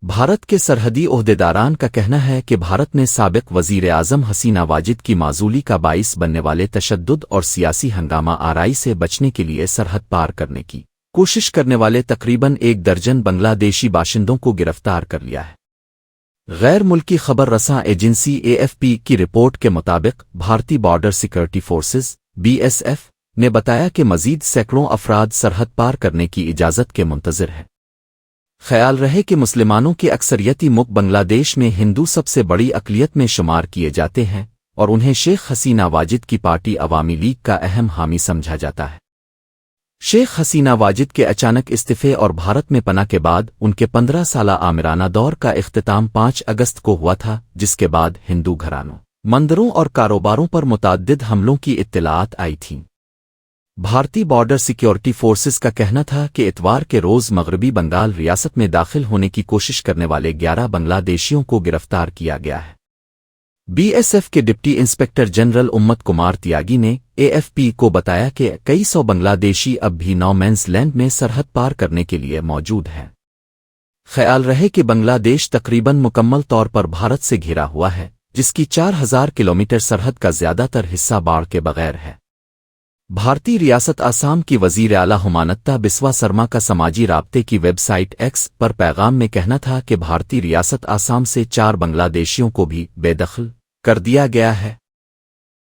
بھارت کے سرحدی عہدیداران کا کہنا ہے کہ بھارت نے سابق وزیر اعظم حسینہ واجد کی معزولی کا باعث بننے والے تشدد اور سیاسی ہنگامہ آرائی سے بچنے کے لیے سرحد پار کرنے کی کوشش کرنے والے تقریباً 1 درجن بنگلہ دیشی باشندوں کو گرفتار کر لیا ہے۔ غیر ملکی خبر رساں ایجنسی اے ایف پی کی رپورٹ کے مطابق بھارتی بارڈر سیکورٹی فورسز BSF نے بتایا کہ مزید سینکڑوں افراد سرحد پار کرنے کی اجازت کے منتظر ہیں۔ خیال رہے کہ مسلمانوں کے اکثریتی ملک بنگلہ دیش میں ہندو سب سے بڑی اقلیت میں شمار کیے جاتے ہیں اور انہیں شیخ حسینہ واجد کی پارٹی عوامی لیگ کا اہم حامی سمجھا جاتا ہے۔ شیخ حسینہ واجد کے اچانک استعفے اور بھارت میں پناہ کے بعد ان کے 15 سالہ آمرانہ دور کا اختتام 5 اگست کو ہوا تھا، جس کے بعد ہندو گھرانوں، مندروں اور کاروباروں پر متعدد حملوں کی اطلاعات آئی تھیں۔ بھارتی بارڈر سیکیورٹی فورسز کا کہنا تھا کہ اتوار کے روز مغربی بنگال ریاست میں داخل ہونے کی کوشش کرنے والے 11 بنگلہ دیشیوں کو گرفتار کیا گیا ہے۔ BSF کے ڈپٹی انسپکٹر جنرل امت کمار تیاگی نے AFP کو بتایا کہ کئی سو بنگلہ دیشی اب بھی نو مینز لینڈ میں سرحد پار کرنے کے لیے موجود ہیں۔ خیال رہے کہ بنگلہ دیش تقریباً مکمل طور پر بھارت سے گھرا ہوا ہے، جس کی 4000 کلومیٹر سرحد کا زیادہ تر حصہ باڑ کے بغیر ہے۔ بھارتی ریاست آسام کی وزیر اعلیٰ ہمانتا بسوا سرما کا سماجی رابطے کی ویب سائٹ ایکس پر پیغام میں کہنا تھا کہ بھارتی ریاست آسام سے 4 بنگلہ دیشیوں کو بھی بے دخل کر دیا گیا ہے۔